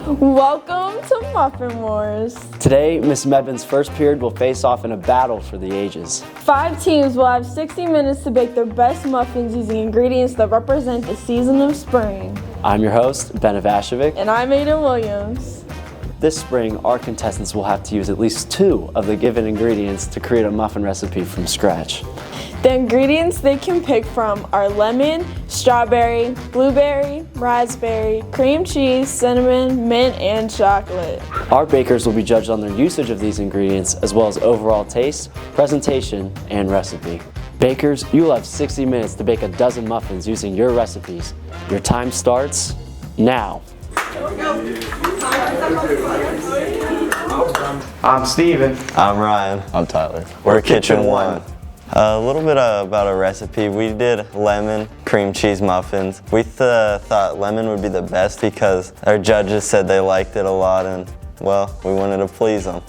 Welcome to Muffin Wars. Today, Miss Mevin's first period will face off in a battle for the ages. 5 teams will have 60 minutes to bake their best muffins using ingredients that represent the season of spring. I'm your host, Ben Avashovic. And I'm Aiden Williams. This spring, our contestants will have to use at least 2 of the given ingredients to create a muffin recipe from scratch. The ingredients they can pick from are lemon, strawberry, blueberry, raspberry, cream cheese, cinnamon, mint, and chocolate. Our bakers will be judged on their usage of these ingredients as well as overall taste, presentation, and recipe. Bakers, you will have 60 minutes to bake a dozen muffins using your recipes. Your time starts now. I'm Steven. I'm Ryan. I'm Tyler. We're Kitchen 1. A little bit about a recipe. We did lemon cream cheese muffins. We thought lemon would be the best because our judges said they liked it a lot and, well, we wanted to please them.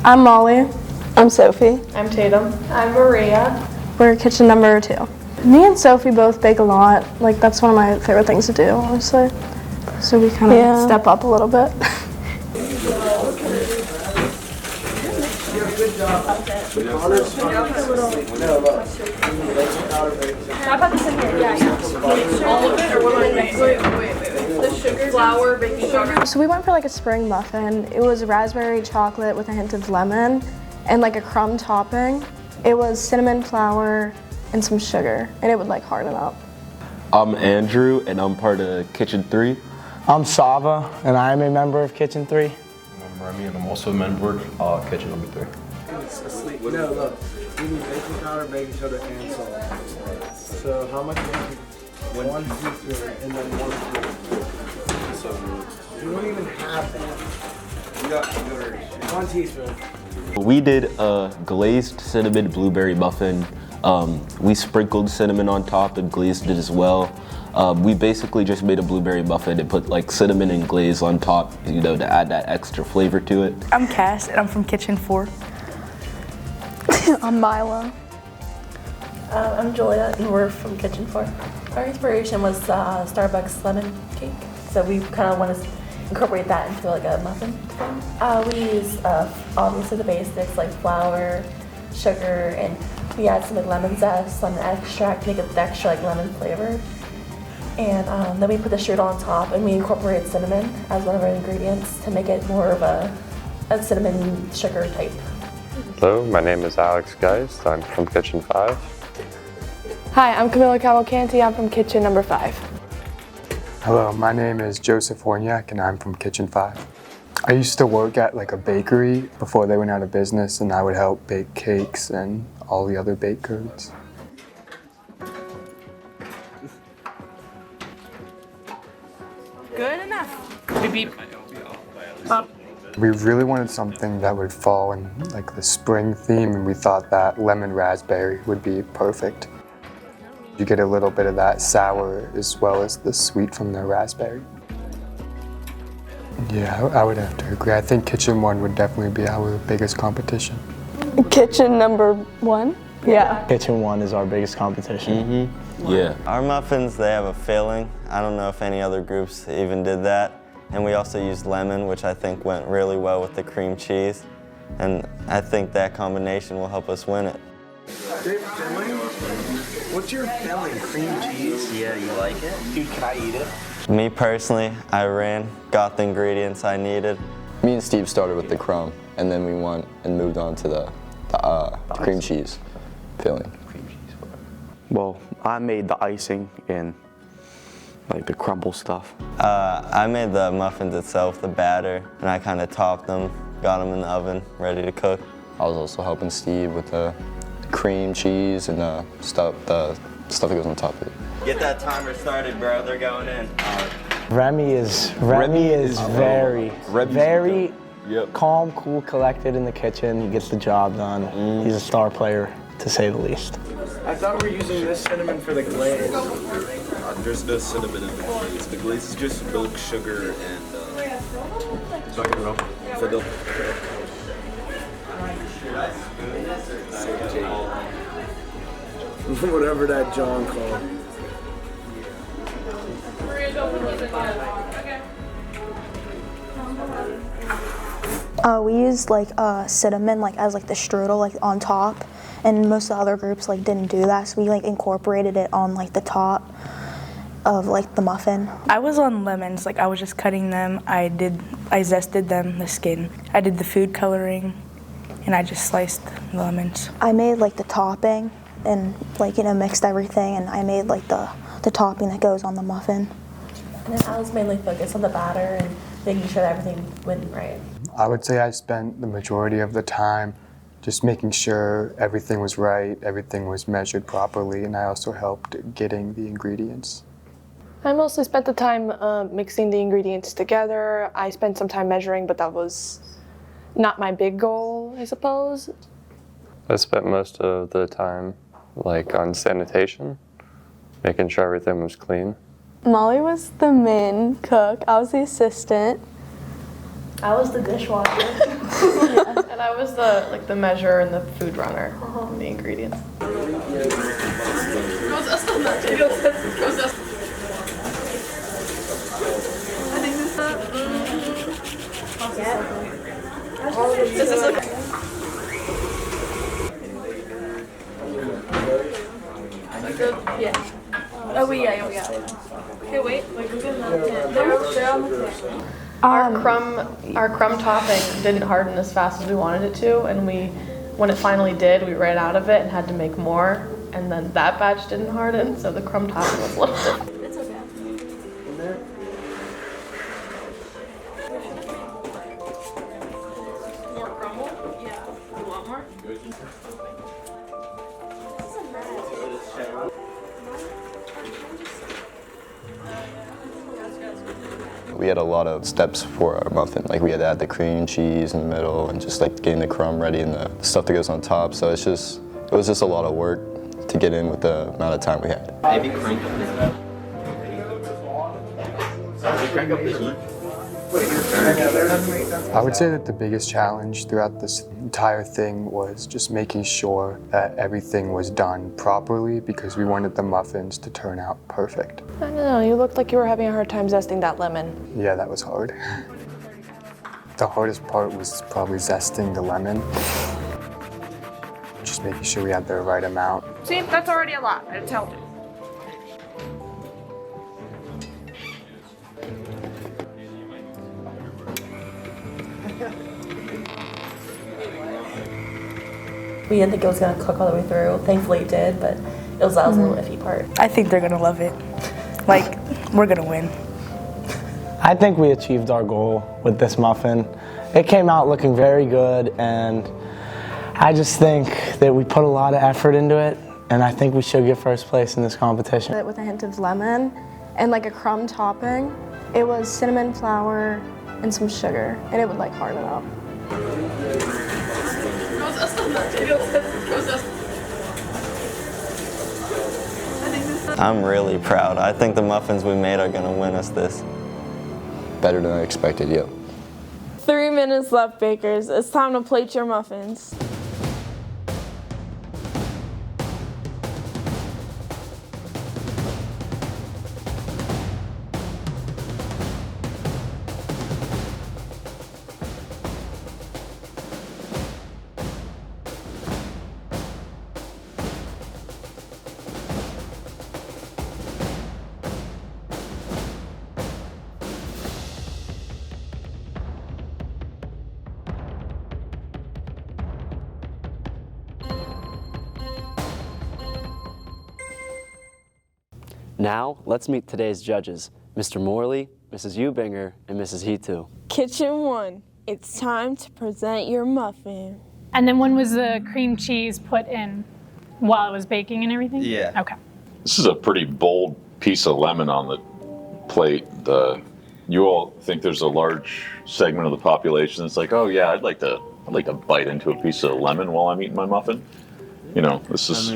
I'm Molly. I'm Sophie. I'm Tatum. I'm Maria. We're kitchen number 2. Me and Sophie both bake a lot. Like, that's one of my favorite things to do, honestly. So we kind of step up a little bit. How about this in here? Yeah. All of it, or what am I mixing? Wait. The sugar, flour, baking sugar. So we went for like a spring muffin. It was raspberry chocolate with a hint of lemon and like a crumb topping. It was cinnamon flour and some sugar, and it would like harden up. I'm Andrew, and I'm part of Kitchen 3. I'm Sava, and I'm a member of Kitchen 3. I'm Remy, and I'm also a member of Kitchen number 3. No, look. You need baking powder, baking soda, and salt. So how much? 1 teaspoon, and then 1 teaspoon. So you don't even have that. You got 1 teaspoon. We did a glazed cinnamon blueberry muffin. We sprinkled cinnamon on top and glazed it as well. We basically just made a blueberry muffin and put like cinnamon and glaze on top, you know, to add that extra flavor to it. I'm Cass, and I'm from Kitchen 4. I'm Mila. I'm Julia, and we're from Kitchen 4. Our inspiration was Starbucks lemon cake, so we kind of want to incorporate that into like a muffin thing. We use obviously the basics like flour, sugar, and we add some like lemon zest, lemon extract to make it extra like lemon flavored. And then we put the strudel on top, and we incorporate cinnamon as one of our ingredients to make it more of a cinnamon sugar type. Hello, my name is Alex Geist. I'm from Kitchen 5. Hi, I'm Camilla Cavalcanti. I'm from Kitchen number 5. Hello, my name is Joseph Horniak, and I'm from Kitchen 5. I used to work at like a bakery before they went out of business, and I would help bake cakes and all the other baked goods. Good enough. We really wanted something that would fall in like the spring theme, and we thought that lemon raspberry would be perfect. You get a little bit of that sour as well as the sweet from the raspberry. Yeah, I would have to agree. I think Kitchen 1 would definitely be our biggest competition. Kitchen number 1? Yeah. Kitchen 1 is our biggest competition. Yeah. Our muffins, they have a filling. I don't know if any other groups even did that. And we also used lemon, which I think went really well with the cream cheese. And I think that combination will help us win it. What's your filling? Cream cheese? Yeah, you like it? Dude, can I eat it? Me personally, I got the ingredients I needed. Me and Steve started with the crumb, and then we went and moved on to the cream cheese filling. Well, I made the icing and like the crumble stuff. I made the muffins itself, the batter, and I kind of topped them, got them in the oven, ready to cook. I was also helping Steve with the cream cheese and the stuff that goes on top of it. Get that timer started, bro. They're going in. Remy is very calm, cool, collected in the kitchen. He gets the job done. He's a star player, to say the least. I thought we were using this cinnamon for the glaze. There's no cinnamon in the glaze. The glaze is just milk, sugar, and vanilla. Whatever that John called. We used like cinnamon like as like the strudel like on top, and most of the other groups like didn't do that, so we like incorporated it on like the top of like the muffin. I was on lemons, like I was just cutting them. I zested them, the skin. I did the food coloring, and I just sliced the lemons. I made like the topping and like mixed everything, and I made like the topping that goes on the muffin. And then I was mainly focused on the batter and making sure that everything went right. I would say I spent the majority of the time just making sure everything was right, everything was measured properly, and I also helped getting the ingredients. I mostly spent the time mixing the ingredients together. I spent some time measuring, but that was not my big goal, I suppose. I spent most of the time like on sanitation, making sure everything was clean. Molly was the main cook. I was the assistant. I was the dishwasher. And I was the measure and the food runner, the ingredients. Yeah. Oh, yeah. Okay, wait. They're on the table. Our crumb topping didn't harden as fast as we wanted it to, and when it finally did, we ran out of it and had to make more, and then that batch didn't harden, so the crumb topping was a little different. It's okay. More crumble? Yeah. You want more? We had a lot of steps for our muffin. Like we had to add the cream cheese in the middle and just like getting the crumb ready and the stuff that goes on top. So it was just a lot of work to get in with the amount of time we had. Maybe crank up the heat. Crank up the heat. I would say that the biggest challenge throughout this entire thing was just making sure that everything was done properly because we wanted the muffins to turn out perfect. I don't know, you looked like you were having a hard time zesting that lemon. Yeah, that was hard. The hardest part was probably zesting the lemon. Just making sure we had the right amount. See, that's already a lot. I told you. We didn't think it was going to cook all the way through. Thankfully it did, but that was a little iffy part. I think they're gonna love it. Like, we're gonna win. I think we achieved our goal with this muffin. It came out looking very good, and I just think that we put a lot of effort into it, and I think we should get first place in this competition. With a hint of lemon and like a crumb topping. It was cinnamon flour and some sugar, and it would like harden up. I'm really proud. I think the muffins we made are gonna win us this. Better than I expected, yep. 3 minutes left, bakers. It's time to plate your muffins. Now, let's meet today's judges, Mr. Morley, Mrs. Eubinger, and Mrs. Hitu. Kitchen 1, it's time to present your muffin. And then when was the cream cheese put in? While it was baking and everything? Yeah. Okay. This is a pretty bold piece of lemon on the plate. You all think there's a large segment of the population that's like, oh yeah, I'd like to bite into a piece of lemon while I'm eating my muffin. You know, this is...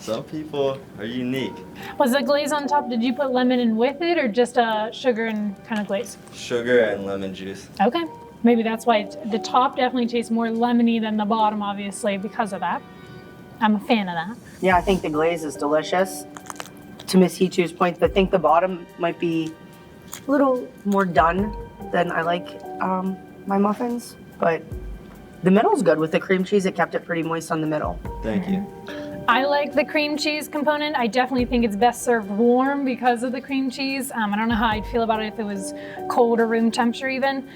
Some people are unique. Was the glaze on top, did you put lemon in with it or just sugar and kind of glaze? Sugar and lemon juice. Okay. Maybe that's why the top definitely tastes more lemony than the bottom, obviously, because of that. I'm a fan of that. Yeah, I think the glaze is delicious. To Miss Hichu's point, I think the bottom might be a little more done than I like my muffins. but the middle's good. With the cream cheese, it kept it pretty moist on the middle. Thank you. I like the cream cheese component. I definitely think it's best served warm because of the cream cheese. I don't know how I'd feel about it if it was cold or room temperature even.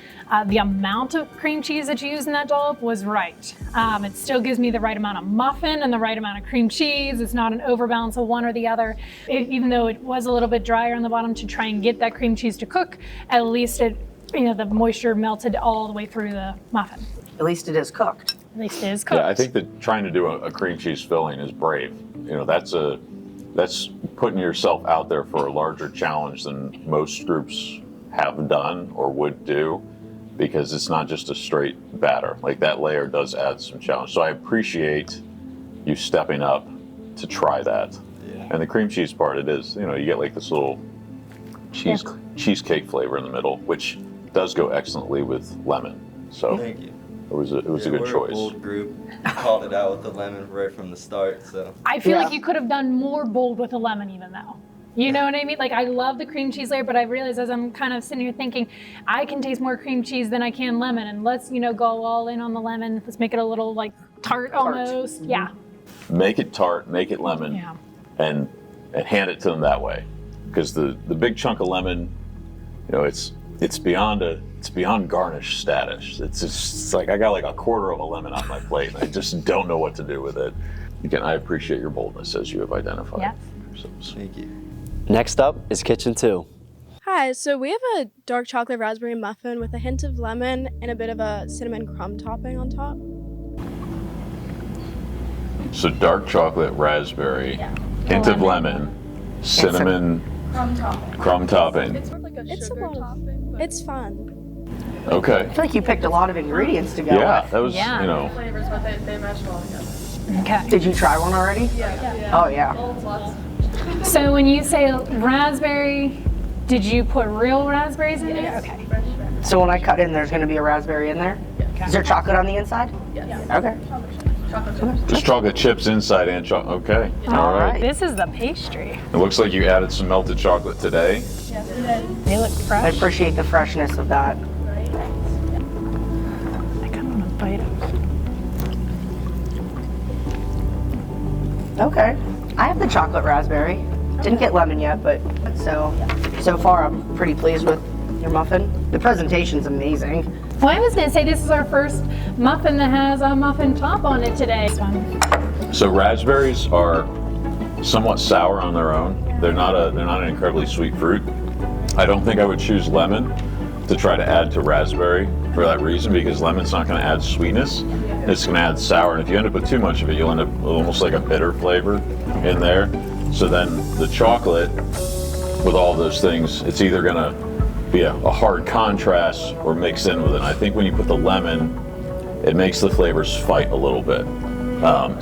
The amount of cream cheese that you used in that dollop was right. It still gives me the right amount of muffin and the right amount of cream cheese. It's not an overbalance of one or the other. Even though it was a little bit drier on the bottom to try and get that cream cheese to cook, at least it, the moisture melted all the way through the muffin. At least it is cooked. At least it is cooked. Yeah, I think that trying to do a cream cheese filling is brave. That's putting yourself out there for a larger challenge than most groups have done or would do, because it's not just a straight batter. Like, that layer does add some challenge. So I appreciate you stepping up to try that. Yeah. And the cream cheese part, it is, you get like this little cheesecake flavor in the middle, which does go excellently with lemon. So Thank you. It was a good we're choice. A bold group. Called it out with the lemon right from the start. So I feel like you could have done more bold with a lemon even though. You know what I mean? Like, I love the cream cheese layer, but I realize as I'm kind of sitting here thinking, I can taste more cream cheese than I can lemon, and let's, go all in on the lemon. Let's make it a little like tart almost. Mm-hmm. Yeah. Make it tart, make it lemon, and hand it to them that way. Because the big chunk of lemon, it's beyond garnish status. It's like I got like a quarter of a lemon on my plate, and I just don't know what to do with it. Again, I appreciate your boldness as you have identified. Yeah. Thank you. Next up is Kitchen 2. Hi, so we have a dark chocolate raspberry muffin with a hint of lemon and a bit of a cinnamon crumb topping on top. So dark chocolate, raspberry, hint of lemon, cinnamon, crumb topping. It's like a sugar topping. It's fun. Okay. I feel like you picked a lot of ingredients to go Yeah, with. that was, Flavors, but they mesh well together. Okay. Did you try one already? Yeah. Oh, yeah. So when you say raspberry, did you put real raspberries in there? Okay. So when I cut in, there's going to be a raspberry in there? Okay. Is there chocolate on the inside? Yes. Okay. Just chocolate chips inside and chocolate. Okay. All right. This is the pastry. It looks like you added some melted chocolate today. They look fresh. I appreciate the freshness of that. I kind of want to bite it. Okay. I have the chocolate raspberry. Didn't get lemon yet, but so far I'm pretty pleased with your muffin. The presentation's amazing. Well, I was going to say this is our first muffin that has a muffin top on it today. So raspberries are somewhat sour on their own. They're not an incredibly sweet fruit. I don't think I would choose lemon to try to add to raspberry for that reason, because lemon's not going to add sweetness. It's going to add sour, and if you end up with too much of it, you'll end up with almost like a bitter flavor in there. So then the chocolate with all those things, it's either going to be a hard contrast or mix in with it. And I think when you put the lemon, it makes the flavors fight a little bit.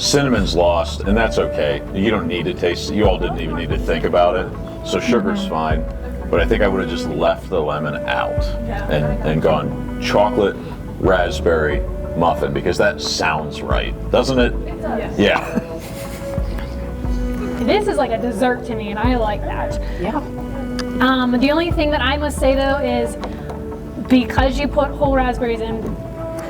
Cinnamon's lost, and that's okay. You don't need to taste it. You all didn't even need to think about it. So sugar's fine. But I think I would have just left the lemon out and gone chocolate raspberry muffin, because that sounds right, doesn't it? Yeah. This is like a dessert to me, and I like that. Yeah. The only thing that I must say though is, because you put whole raspberries in,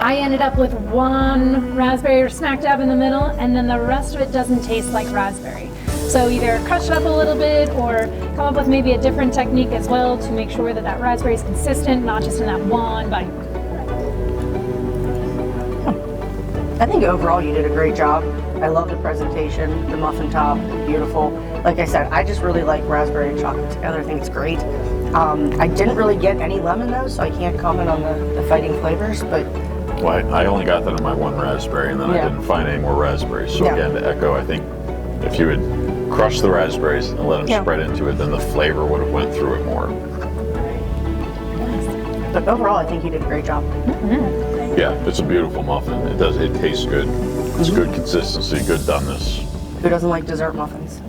I ended up with one raspberry smack dab in the middle, and then the rest of it doesn't taste like raspberry. So either crush it up a little bit or come up with maybe a different technique as well to make sure that raspberry is consistent, not just in that one bite. I think overall you did a great job. I love the presentation, the muffin top, beautiful. Like I said, I just really like raspberry and chocolate together. I think it's great. I didn't really get any lemon though, so I can't comment on the fighting flavors, but... Well, I only got that in my one raspberry, and then I didn't find any more raspberries. So again, to echo, I think if you had crushed the raspberries and let them spread into it, then the flavor would have went through it more. But overall, I think you did a great job. Yeah, it's a beautiful muffin. It tastes good. It's good consistency, good doneness. Who doesn't like dessert muffins?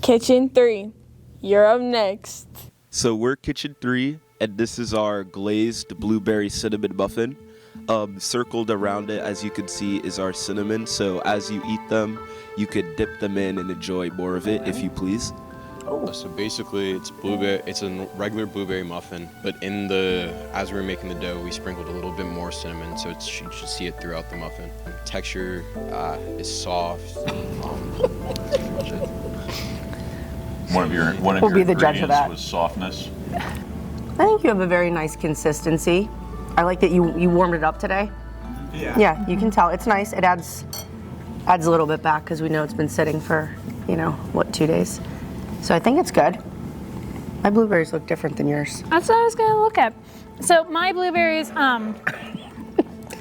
Kitchen 3, you're up next. So we're Kitchen 3, and this is our glazed blueberry cinnamon muffin. Circled around it, as you can see, is our cinnamon. So as you eat them, you could dip them in and enjoy more of it, if you please. So basically, it's blueberry. It's a regular blueberry muffin, but as we were making the dough, we sprinkled a little bit more cinnamon, so you should see it throughout the muffin. Texture is soft. One of your We'll be the judge of ingredients that. was softness. I think you have a very nice consistency. I like that you warmed it up today. Yeah, you can tell. It's nice. It adds a little bit back because we know it's been sitting for, 2 days. So I think it's good. My blueberries look different than yours. That's what I was gonna look at. So my blueberries, I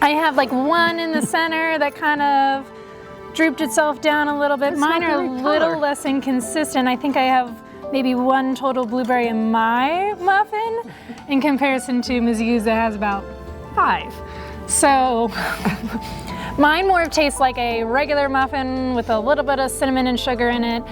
have like one in the center that kind of drooped itself down a little bit. It's Mine not are a very little color. less inconsistent. I think I have maybe one total blueberry in my muffin in comparison to Mizzou's that has about 5. So mine more tastes like a regular muffin with a little bit of cinnamon and sugar in it.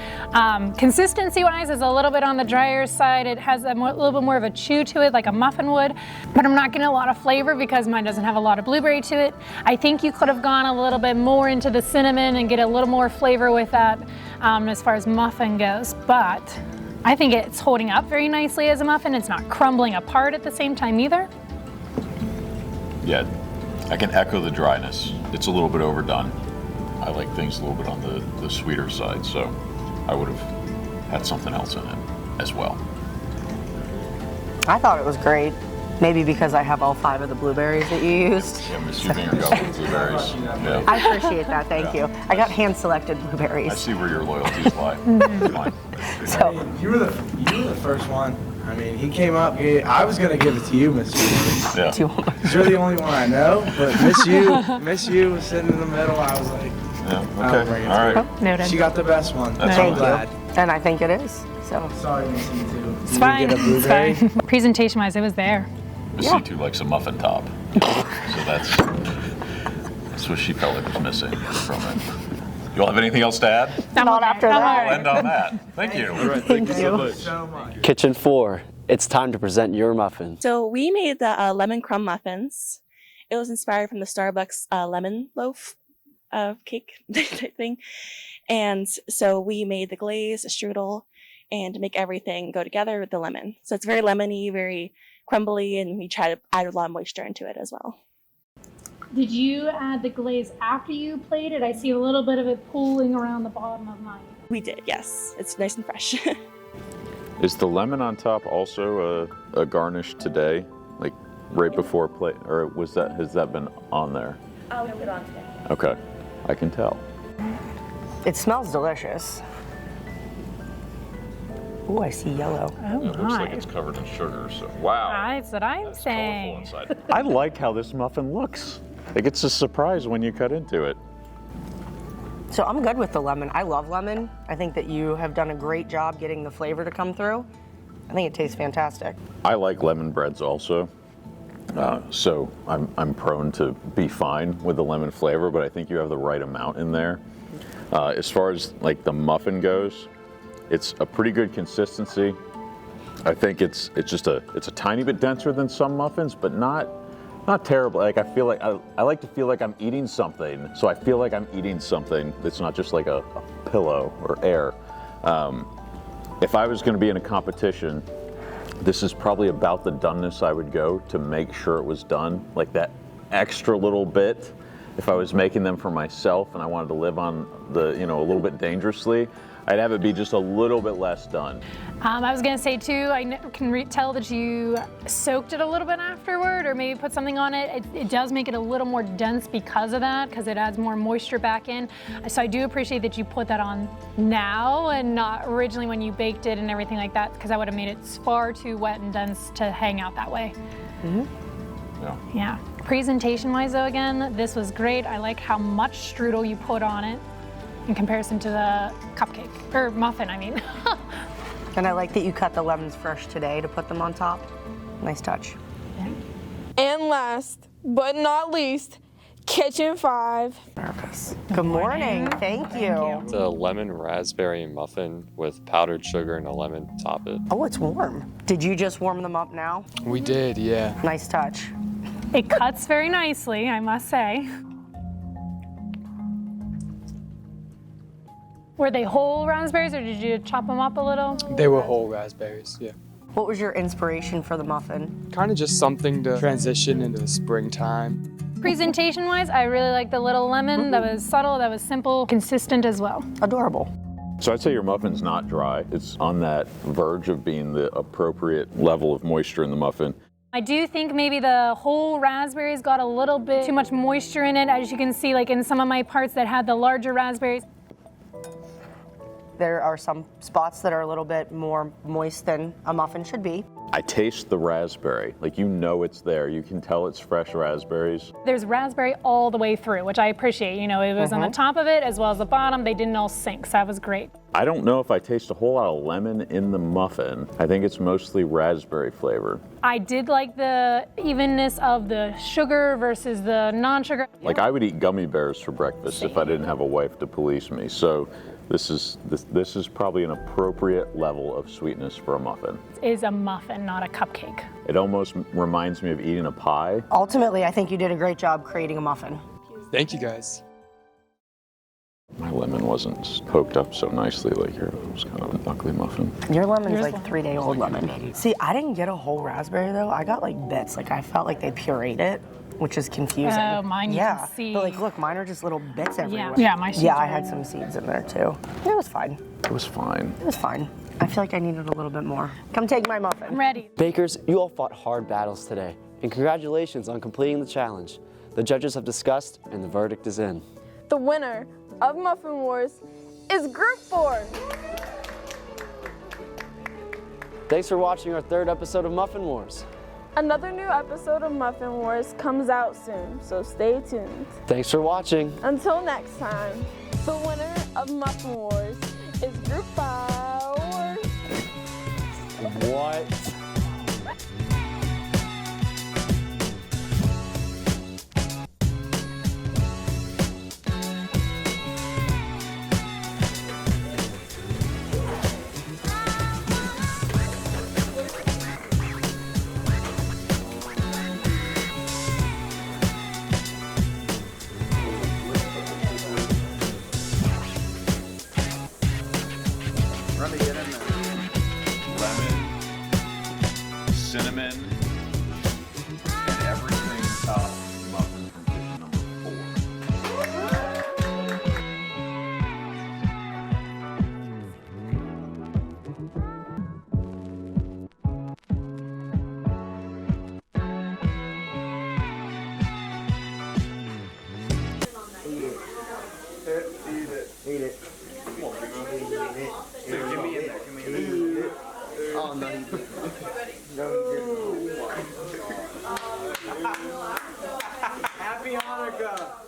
Consistency-wise, is a little bit on the drier side. It has a little bit more of a chew to it, like a muffin would, but I'm not getting a lot of flavor because mine doesn't have a lot of blueberry to it. I think you could have gone a little bit more into the cinnamon and get a little more flavor with that as far as muffin goes, but I think it's holding up very nicely as a muffin. It's not crumbling apart at the same time either. Yeah, I can echo the dryness. It's a little bit overdone. I like things a little bit on the sweeter side, so I would have had something else in it as well. I thought it was great. Maybe because I have all 5 of the blueberries that you used. Yeah, Miss Ubinger got the blueberries. Yeah. I appreciate that, thank you. I got hand-selected blueberries. I see where your loyalties lie. Fine. So You were the first one. I mean, he came up. I was gonna give it to you, Miss U. Yeah. You're the only one I know, but Miss U was sitting in the middle. I was like, Yeah, I'll bring it all to right. her. Noted. She got the best one. That's so all glad. And I think it is. So Sorry, Miss U too. It's fine, it's fine. Presentation-wise, it was there. Miss C2 likes a muffin top. So that's what she felt like was missing from it. You all have anything else to add? Not after We'll that. end on that. Thank you. Thank you. So much. Kitchen 4, it's time to present your muffin. So we made the lemon crumb muffins. It was inspired from the Starbucks lemon loaf cake type thing. And so we made the glaze, a strudel, and to make everything go together with the lemon. So it's very lemony, very crumbly, and we try to add a lot of moisture into it as well. Did you add the glaze after you plated? I see a little bit of it pooling around the bottom of mine. We did, yes. It's nice and fresh. Is the lemon on top also a garnish today? Like right before plate? Or has that been on there? Oh, we put it on today. Okay. I can tell. It smells delicious. Ooh, I see yellow. Oh It looks like it's covered in sugar, so wow. That's what I'm saying. Inside. I like how this muffin looks. Like it's a surprise when you cut into it. So I'm good with the lemon. I love lemon. I think that you have done a great job getting the flavor to come through. I think it tastes fantastic. I like lemon breads also. So I'm prone to be fine with the lemon flavor, but I think you have the right amount in there. As far as like the muffin goes, it's a pretty good consistency. I think it's a tiny bit denser than some muffins, but not terrible. Like I feel like I like to feel like I'm eating something. So I feel like I'm eating something that's not just like a pillow or air. If I was going to be in a competition, this is probably about the doneness I would go to make sure it was done. Like that extra little bit. If I was making them for myself and I wanted to live on the, a little bit dangerously, I'd have it be just a little bit less done. I was gonna say too, I can tell that you soaked it a little bit afterward or maybe put something on it. It does make it a little more dense because of that, because it adds more moisture back in. So I do appreciate that you put that on now and not originally when you baked it and everything like that, because I would have made it far too wet and dense to hang out that way. Yeah. Presentation wise though, again, this was great. I like how much strudel you put on it in comparison to the cupcake, or muffin, I mean. And I like that you cut the lemons fresh today to put them on top. Nice touch. And last but not least, Kitchen 5. Good morning. Thank you. It's a lemon raspberry muffin with powdered sugar and a lemon to top it. Oh, it's warm. Did you just warm them up now? We did, yeah. Nice touch. It cuts very nicely, I must say. Were they whole raspberries or did you chop them up a little? They were whole raspberries, yeah. What was your inspiration for the muffin? Kind of just something to transition into the springtime. Presentation-wise, I really like the little lemon. That was subtle, that was simple, consistent as well. Adorable. So I'd say your muffin's not dry. It's on that verge of being the appropriate level of moisture in the muffin. I do think maybe the whole raspberries got a little bit too much moisture in it, as you can see, like in some of my parts that had the larger raspberries. There are some spots that are a little bit more moist than a muffin should be. I taste the raspberry. Like, you know it's there. You can tell it's fresh raspberries. There's raspberry all the way through, which I appreciate. You know, it was on the top of it as well as the bottom. They didn't all sink, so that was great. I don't know if I taste a whole lot of lemon in the muffin. I think it's mostly raspberry flavor. I did like the evenness of the sugar versus the non-sugar. Like, I would eat gummy bears for breakfast if I didn't have a wife to police me. So this is probably an appropriate level of sweetness for a muffin. It is a muffin, not a cupcake. It almost reminds me of eating a pie. Ultimately, I think you did a great job creating a muffin. Thank you guys. My lemon wasn't poked up so nicely like yours. It was kind of an ugly muffin. Your lemon's like 3-day-old lemon. See, I didn't get a whole raspberry though. I got like bits. Like I felt like they pureed it, which is confusing. Oh, mine you yeah. can see. But like, look, mine are just little bits everywhere. Yeah, my seeds Yeah, I are- had some seeds in there too. It was fine. It was fine. It was fine. I feel like I needed a little bit more. Come take my muffin. I'm ready. Bakers, you all fought hard battles today, and congratulations on completing the challenge. The judges have discussed, and the verdict is in. The winner of Muffin Wars is Group 4. Thanks for watching our 3rd episode of Muffin Wars. Another new episode of Muffin Wars comes out soon, so stay tuned. Thanks for watching. Until next time, the winner of Muffin Wars is Group 4. What? Let me get in there. Lemon, cinnamon, and everything top muffin from kitchen number 4. Eat it. Come on, give me in there. Give me in there. Oh, no, you didn't. No, you didn't. Happy Hanukkah.